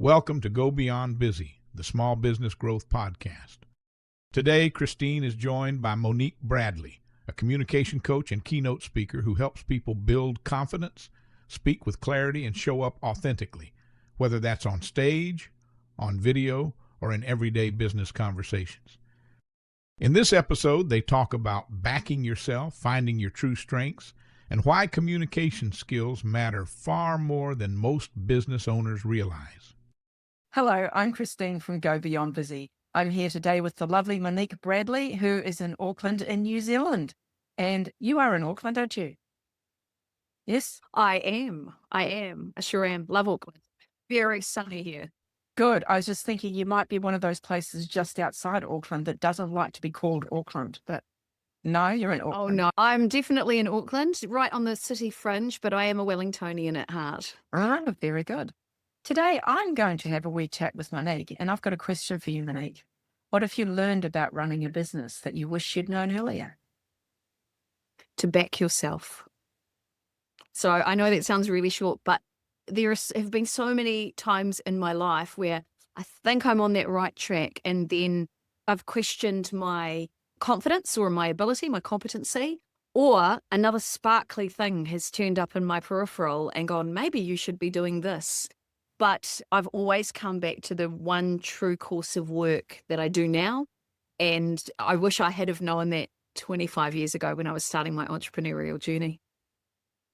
Welcome to Go Beyond Busy, the Small Business Growth Podcast. Today, Christine is joined by Monique Bradley, a communication coach and keynote speaker who helps people build confidence, speak with clarity, and show up authentically, whether that's on stage, on video, or in everyday business conversations. In this episode, they talk about backing yourself, finding your true strengths, and why communication skills matter far more than most business owners realize. Hello, I'm Christine from Go Beyond Busy. I'm here today with the lovely Monique Bradley, who is in Auckland in New Zealand. And you are in Auckland, aren't you? Yes? I am. I sure am. Love Auckland. Very sunny here. Good. I was just thinking you might be one of those places just outside Auckland that doesn't like to be called Auckland, but no, you're in Auckland. Oh, no. I'm definitely in Auckland, right on the city fringe, but I am a Wellingtonian at heart. Ah, very good. Today, I'm going to have a wee chat with Monique, and I've got a question for you, Monique. What have you learned about running a business that you wish you'd known earlier? To back yourself. So I know that sounds really short, but there have been so many times in my life where I think I'm on that right track, and then I've questioned my confidence or my ability, my competency, or another sparkly thing has turned up in my peripheral and gone, maybe you should be doing this. But I've always come back to the one true course of work that I do now. And I wish I had have known that 25 years ago when I was starting my entrepreneurial journey.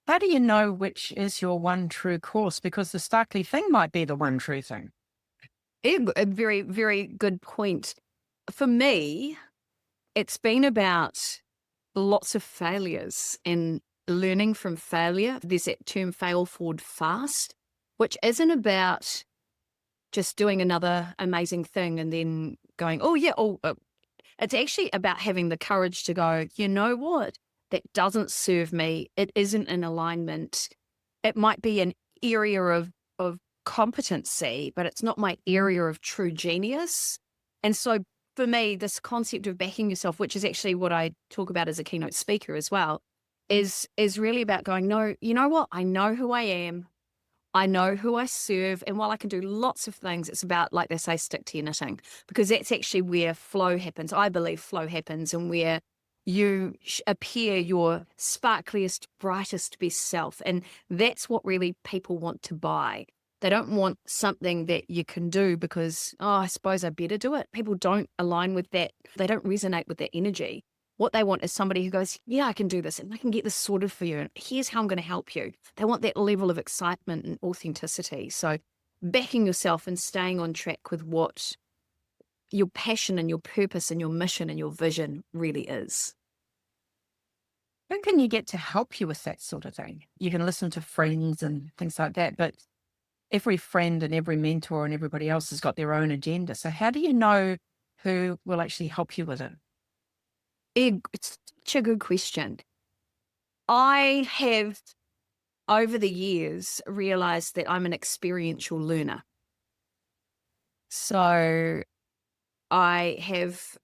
How do you know which is your one true course? Because the sparkly thing might be the one true thing. A very, very good point. For me, it's been about lots of failures and learning from failure. There's that term fail forward fast, which isn't about just doing another amazing thing and then going, it's actually about having the courage to go, you know what, that doesn't serve me. It isn't in alignment. It might be an area of competency, but it's not my area of true genius. And so for me, this concept of backing yourself, which is actually what I talk about as a keynote speaker as well, is really about going, no, you know what? I know who I am. I know who I serve. And while I can do lots of things, it's about, like they say, stick to your knitting, because that's actually where flow happens. I believe flow happens, and where you appear your sparkliest, brightest, best self. And that's what really people want to buy. They don't want something that you can do because, I suppose I better do it. People don't align with that. They don't resonate with that energy. What they want is somebody who goes, yeah, I can do this and I can get this sorted for you. And here's how I'm going to help you. They want that level of excitement and authenticity. So backing yourself and staying on track with what your passion and your purpose and your mission and your vision really is. Who can you get to help you with that sort of thing? You can listen to friends and things like that, but every friend and every mentor and everybody else has got their own agenda. So how do you know who will actually help you with it? It's such a good question. I have, over the years, realized that I'm an experiential learner. So I have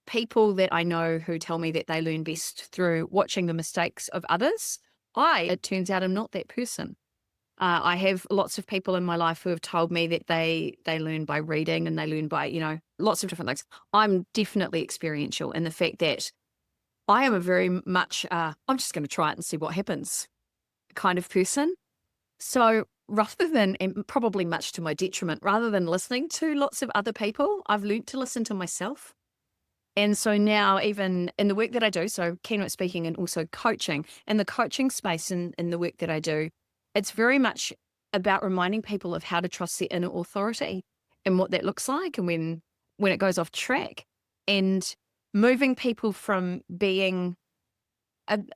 people that I know who tell me that they learn best through watching the mistakes of others. It turns out, I'm not that person. I have lots of people in my life who have told me that they learn by reading and they learn by, lots of different things. I'm definitely experiential in the fact that I am a very much, I'm just going to try it and see what happens kind of person. So rather than, and probably much to my detriment, rather than listening to lots of other people, I've learned to listen to myself. And so now, even in the work that I do, so keynote speaking and also coaching, in the coaching space and in the work that I do, it's very much about reminding people of how to trust their inner authority and what that looks like, and when it goes off track, and moving people from being,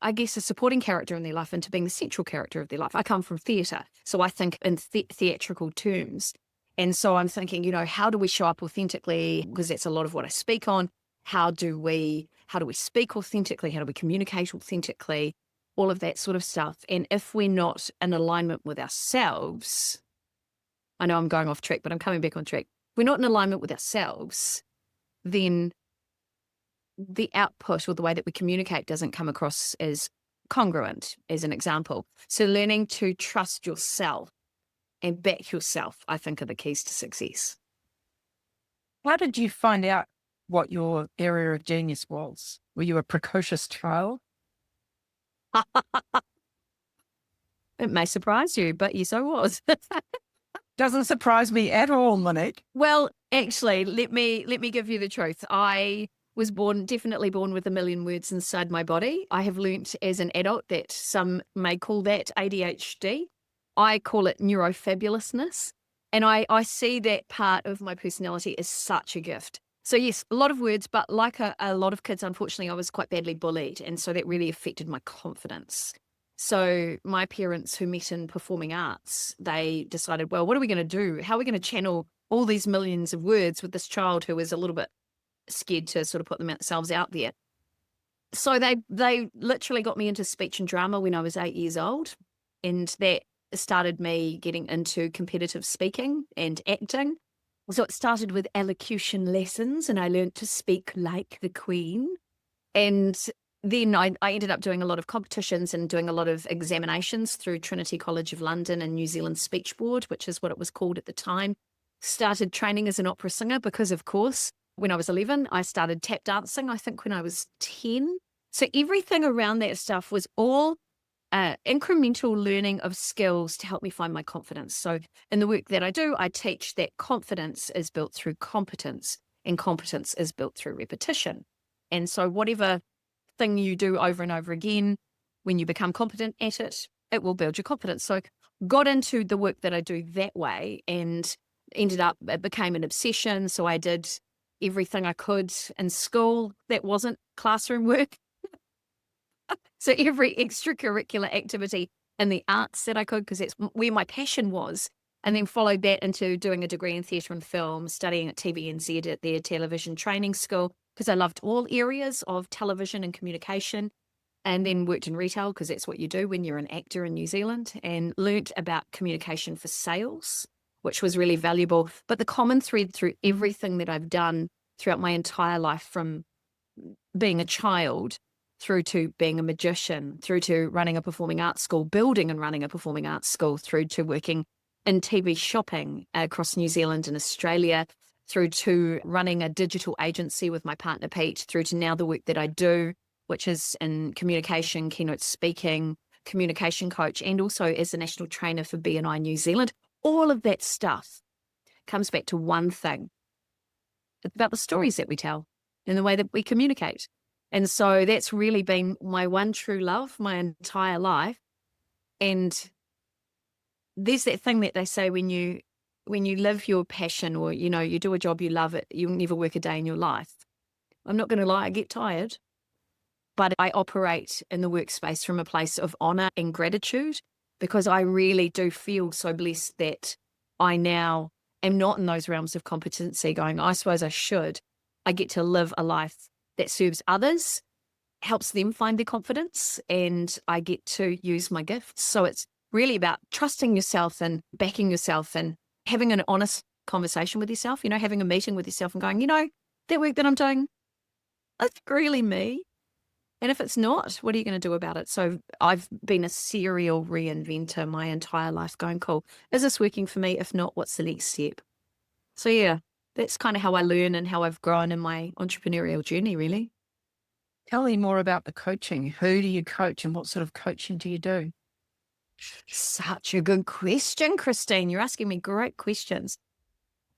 I guess, a supporting character in their life into being the central character of their life. I come from theatre, so I think in theatrical terms. And so I'm thinking, how do we show up authentically? Because that's a lot of what I speak on. How do we speak authentically? How do we communicate authentically? All of that sort of stuff. And if we're not in alignment with ourselves, I know I'm going off track, but I'm coming back on track. If we're not in alignment with ourselves, then the output or the way that we communicate doesn't come across as congruent, as an example. So learning to trust yourself and back yourself, I think, are the keys to success. How did you find out what your area of genius was? Were you a precocious child? It may surprise you, but yes, I was. Doesn't surprise me at all, Monique. Well, actually, let me give you the truth. I was definitely born with a million words inside my body. I have learnt as an adult that some may call that ADHD. I call it neurofabulousness. And I see that part of my personality as such a gift. So yes, a lot of words, but like a lot of kids, unfortunately, I was quite badly bullied. And so that really affected my confidence. So my parents, who met in performing arts, they decided, well, what are we going to do? How are we going to channel all these millions of words with this child who was a little bit scared to sort of put themselves out there? So they literally got me into speech and drama when I was 8 years old. And that started me getting into competitive speaking and acting. So it started with elocution lessons, and I learned to speak like the Queen. And then I ended up doing a lot of competitions and doing a lot of examinations through Trinity College of London and New Zealand Speech Board, which is what it was called at the time. Started training as an opera singer because, of course, when I was 11, I started tap dancing, I think when I was 10. So everything around that stuff was all incremental learning of skills to help me find my confidence. So in the work that I do, I teach that confidence is built through competence, and competence is built through repetition. And so whatever thing you do over and over again, when you become competent at it, it will build your confidence. So got into the work that I do that way and ended up, it became an obsession. So I did everything I could in school that wasn't classroom work. So every extracurricular activity in the arts that I could, because that's where my passion was, and then followed that into doing a degree in theatre and film, studying at TVNZ at their television training school, because I loved all areas of television and communication, and then worked in retail, because that's what you do when you're an actor in New Zealand, and learnt about communication for sales, which was really valuable. But the common thread through everything that I've done throughout my entire life, from being a child through to being a magician, through to running a performing arts school, building and running a performing arts school, through to working in TV shopping across New Zealand and Australia, through to running a digital agency with my partner Pete, through to now the work that I do, which is in communication, keynote speaking, communication coach, and also as a national trainer for BNI New Zealand. All of that stuff comes back to one thing. It's about the stories that we tell and the way that we communicate. And so that's really been my one true love my entire life. And there's that thing that they say, when you live your passion, or, you do a job you love, it, you'll never work a day in your life. I'm not going to lie, I get tired, but I operate in the workspace from a place of honor and gratitude, because I really do feel so blessed that I now am not in those realms of competency going, I suppose I should. I get to live a life that serves others, helps them find their confidence, and I get to use my gifts. So it's really about trusting yourself and backing yourself and having an honest conversation with yourself, having a meeting with yourself and going, that work that I'm doing, it's really me. And if it's not, what are you going to do about it? So I've been a serial reinventor my entire life, going, cool, is this working for me? If not, what's the next step? So yeah, that's kind of how I learn and how I've grown in my entrepreneurial journey, really. Tell me more about the coaching. Who do you coach and what sort of coaching do you do? Such a good question, Christine. You're asking me great questions.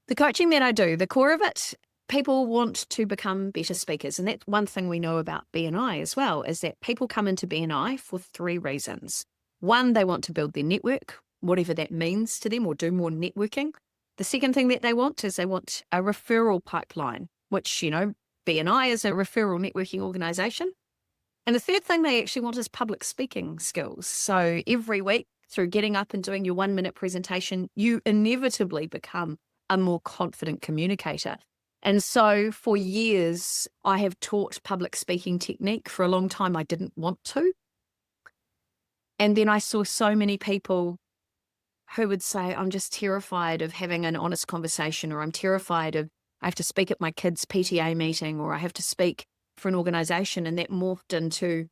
The coaching that I do, the core of it, people want to become better speakers. And that's one thing we know about BNI as well, is that people come into BNI for 3 reasons. One, they want to build their network, whatever that means to them, or do more networking. The second thing that they want is they want a referral pipeline, which, BNI is a referral networking organization. And the third thing they actually want is public speaking skills. So every week, through getting up and doing your 1-minute presentation, you inevitably become a more confident communicator. And so for years, I have taught public speaking technique. For a long time, I didn't want to. And then I saw so many people who would say, I'm just terrified of having an honest conversation, or I'm terrified of, I have to speak at my kids' PTA meeting, or I have to speak for an organization. And that morphed into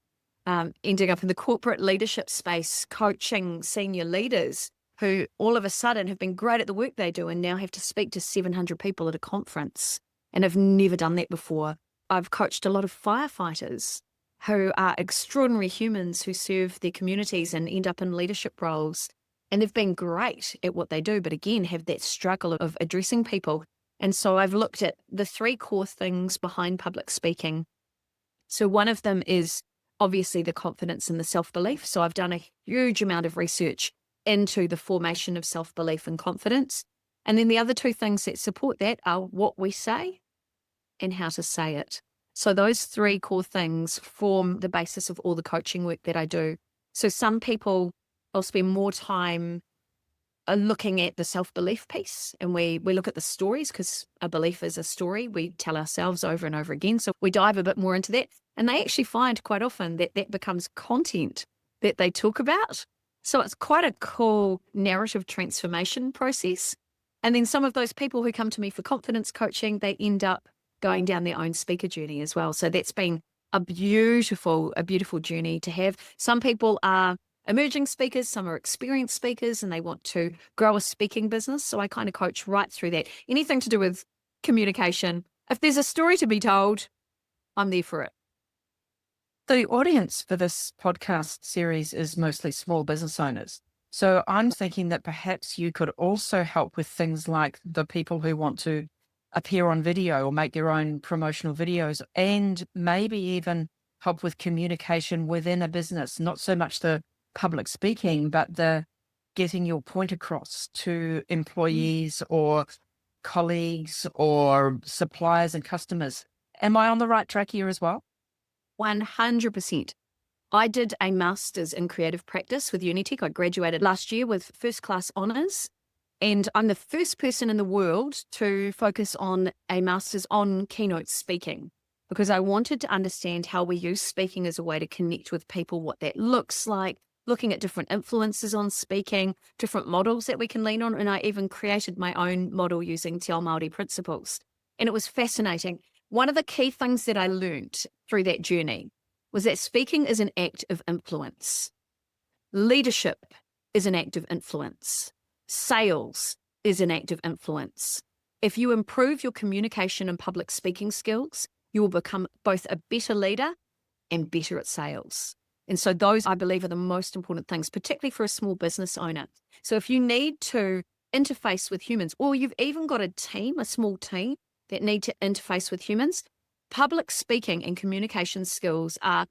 ending up in the corporate leadership space, coaching senior leaders who all of a sudden have been great at the work they do and now have to speak to 700 people at a conference and have never done that before. I've coached a lot of firefighters who are extraordinary humans who serve their communities and end up in leadership roles. And they've been great at what they do, but again, have that struggle of addressing people. And so I've looked at the 3 core things behind public speaking. So one of them is obviously the confidence and the self-belief. So I've done a huge amount of research into the formation of self-belief and confidence. And then the other 2 things that support that are what we say and how to say it. So those 3 core things form the basis of all the coaching work that I do. So some people, I'll spend more time looking at the self-belief piece, and we look at the stories, because a belief is a story we tell ourselves over and over again. So we dive a bit more into that, and they actually find quite often that that becomes content that they talk about. So it's quite a cool narrative transformation process. And then some of those people who come to me for confidence coaching, they end up going down their own speaker journey as well. So that's been a beautiful journey to have. Some people are emerging speakers, some are experienced speakers, and they want to grow a speaking business. So I kind of coach right through that. Anything to do with communication. If there's a story to be told, I'm there for it. The audience for this podcast series is mostly small business owners. So I'm thinking that perhaps you could also help with things like the people who want to appear on video or make their own promotional videos, and maybe even help with communication within a business, not so much the public speaking, but the getting your point across to employees or colleagues or suppliers and customers. Am I on the right track here as well? 100%. I did a master's in creative practice with Unitec. I graduated last year with first class honours. And I'm the first person in the world to focus on a master's on keynote speaking, because I wanted to understand how we use speaking as a way to connect with people, what that looks like, looking at different influences on speaking, different models that we can lean on. And I even created my own model using Te Ao Māori principles. And it was fascinating. One of the key things that I learned through that journey was that speaking is an act of influence. Leadership is an act of influence. Sales is an act of influence. If you improve your communication and public speaking skills, you will become both a better leader and better at sales. And so those, I believe, are the most important things, particularly for a small business owner. So if you need to interface with humans, or you've even got a team, a small team that need to interface with humans, public speaking and communication skills are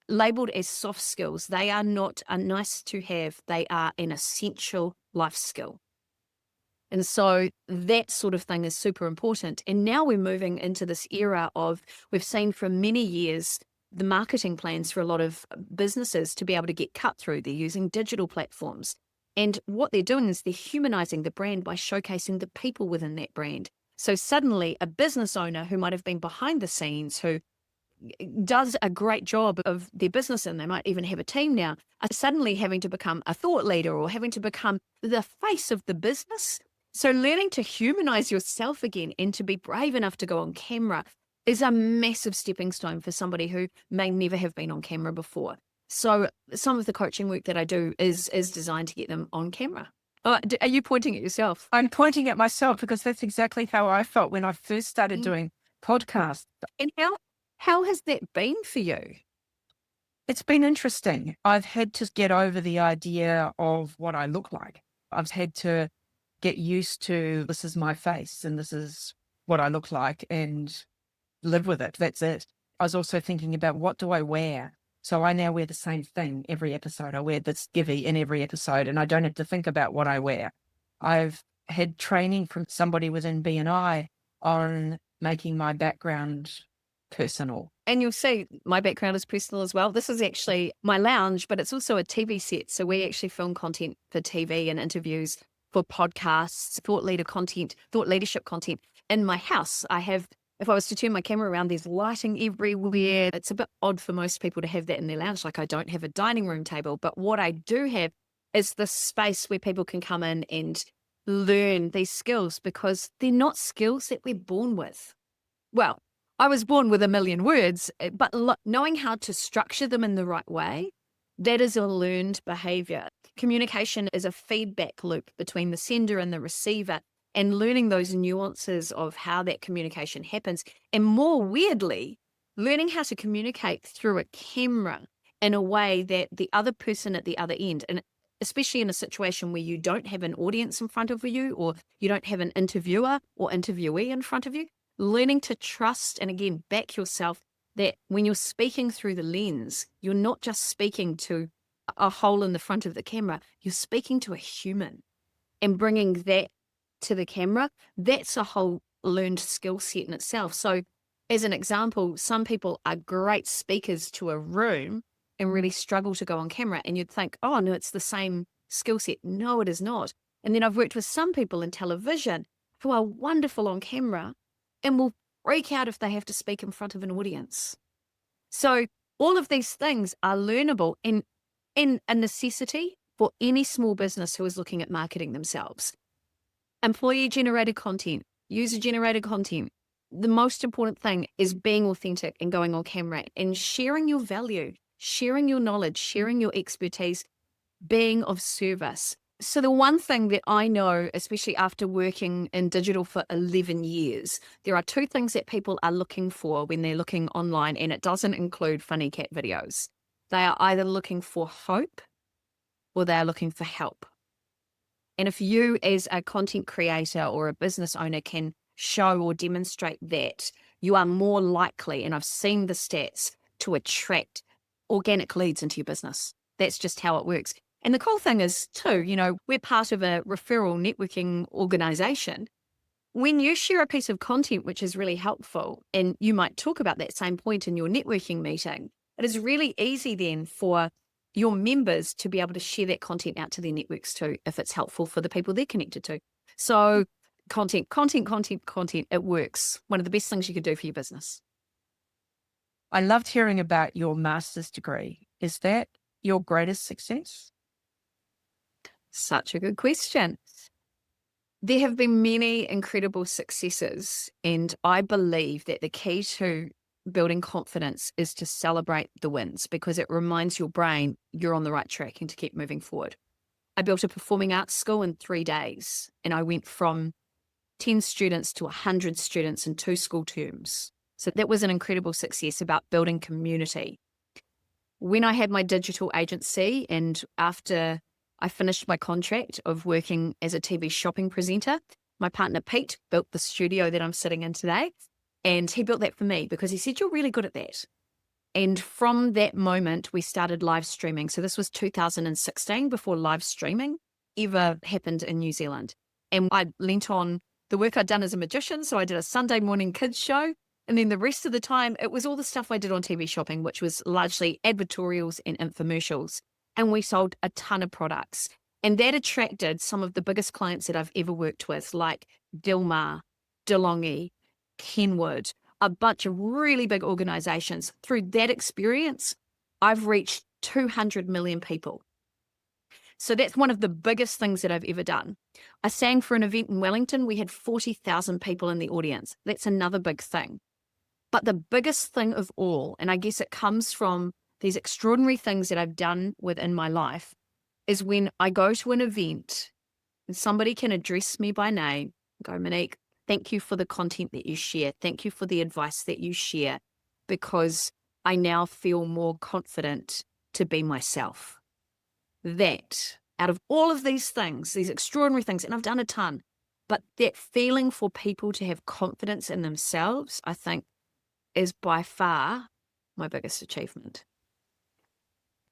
labeled as soft skills. They are not a nice to have. They are an essential life skill. And so that sort of thing is super important. And now we're moving into this era of, we've seen for many years, the marketing plans for a lot of businesses to be able to get cut through. They're using digital platforms. And what they're doing is they're humanizing the brand by showcasing the people within that brand. So suddenly a business owner who might have been behind the scenes, who does a great job of their business, and they might even have a team now, are suddenly having to become a thought leader or having to become the face of the business. So learning to humanize yourself again and to be brave enough to go on camera is a massive stepping stone for somebody who may never have been on camera before. So some of the coaching work that I do is designed to get them on camera. Oh, are you pointing at yourself? I'm pointing at myself, because that's exactly how I felt when I first started doing podcasts. And how has that been for you? It's been interesting. I've had to get over the idea of what I look like. I've had to get used to, this is my face and this is what I look like, and live with it. That's it. I was also thinking about, what do I wear? So I now wear the same thing every episode. I wear this skivvy in every episode, and I don't have to think about what I wear. I've had training from somebody within B&I on making my background personal. And you'll see my background is personal as well. This is actually my lounge, but it's also a TV set. So we actually film content for TV and interviews, for podcasts, thought leadership content. In my house, I have, if I was to turn my camera around, there's lighting everywhere. It's a bit odd for most people to have that in their lounge. Like, I don't have a dining room table, but what I do have is the space where people can come in and learn these skills, because they're not skills that we're born with. Well, I was born with a million words, but knowing how to structure them in the right way That is a learned behavior. Communication is a feedback loop between the sender and the receiver, and learning those nuances of how that communication happens. And more weirdly, learning how to communicate through a camera in a way that the other person at the other end, and especially in a situation where you don't have an audience in front of you, or you don't have an interviewer or interviewee in front of you, learning to trust and again, back yourself that when you're speaking through the lens, you're not just speaking to a hole in the front of the camera, you're speaking to a human, and bringing that to the camera, that's a whole learned skill set in itself. So as an example, some people are great speakers to a room and really struggle to go on camera. And you'd think, oh no, it's the same skill set. No, it is not. And then I've worked with some people in television who are wonderful on camera and will freak out if they have to speak in front of an audience. So all of these things are learnable and a necessity for any small business who is looking at marketing themselves. Employee-generated content, user-generated content. The most important thing is being authentic and going on camera and sharing your value, sharing your knowledge, sharing your expertise, being of service. So the one thing that I know, especially after working in digital for 11 years, there are two things that people are looking for when they're looking online, and it doesn't include funny cat videos. They are either looking for hope or they are looking for help. And if you as a content creator or a business owner can show or demonstrate that, you are more likely, and I've seen the stats, to attract organic leads into your business. That's just how it works. And the cool thing is too, we're part of a referral networking organization. When you share a piece of content which is really helpful, and you might talk about that same point in your networking meeting, it is really easy then for your members to be able to share that content out to their networks too, if it's helpful for the people they're connected to. So content, it works. One of the best things you could do for your business. I loved hearing about your master's degree. Is that your greatest success? Such a good question. There have been many incredible successes, and I believe that the key to building confidence is to celebrate the wins, because it reminds your brain you're on the right track and to keep moving forward. I built a performing arts school in 3 days, and I went from 10 students to 100 students in 2 school terms. So that was an incredible success about building community. When I had my digital agency, and after I finished my contract of working as a TV shopping presenter, my partner Pete built the studio that I'm sitting in today. And he built that for me because he said, you're really good at that. And from that moment, we started live streaming. So this was 2016, before live streaming ever happened in New Zealand. And I lent on the work I'd done as a magician. So I did a Sunday morning kids show. And then the rest of the time, it was all the stuff I did on TV shopping, which was largely advertorials and infomercials. And we sold a ton of products. And that attracted some of the biggest clients that I've ever worked with, like Dilmah, DeLonghi, Kenwood, a bunch of really big organizations. Through that experience, I've reached 200 million people. So that's one of the biggest things that I've ever done. I sang for an event in Wellington. We had 40,000 people in the audience. That's another big thing. But the biggest thing of all, and I guess it comes from these extraordinary things that I've done within my life, is when I go to an event and somebody can address me by name, go, Monique, thank you for the content that you share. Thank you for the advice that you share, because I now feel more confident to be myself. That, out of all of these things, these extraordinary things, and I've done a ton, but that feeling for people to have confidence in themselves, I think, is by far my biggest achievement.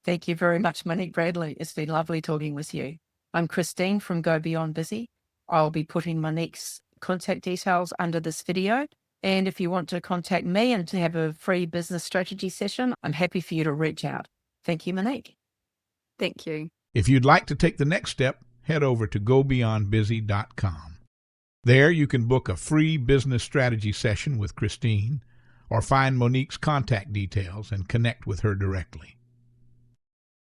Thank you very much, Monique Bradley. It's been lovely talking with you. I'm Christine from Go Beyond Busy. I'll be putting Monique's contact details under this video. And if you want to contact me and to have a free business strategy session, I'm happy for you to reach out. Thank you, Monique. Thank you. If you'd like to take the next step, head over to gobeyondbusy.com. There you can book a free business strategy session with Christine, or find Monique's contact details and connect with her directly.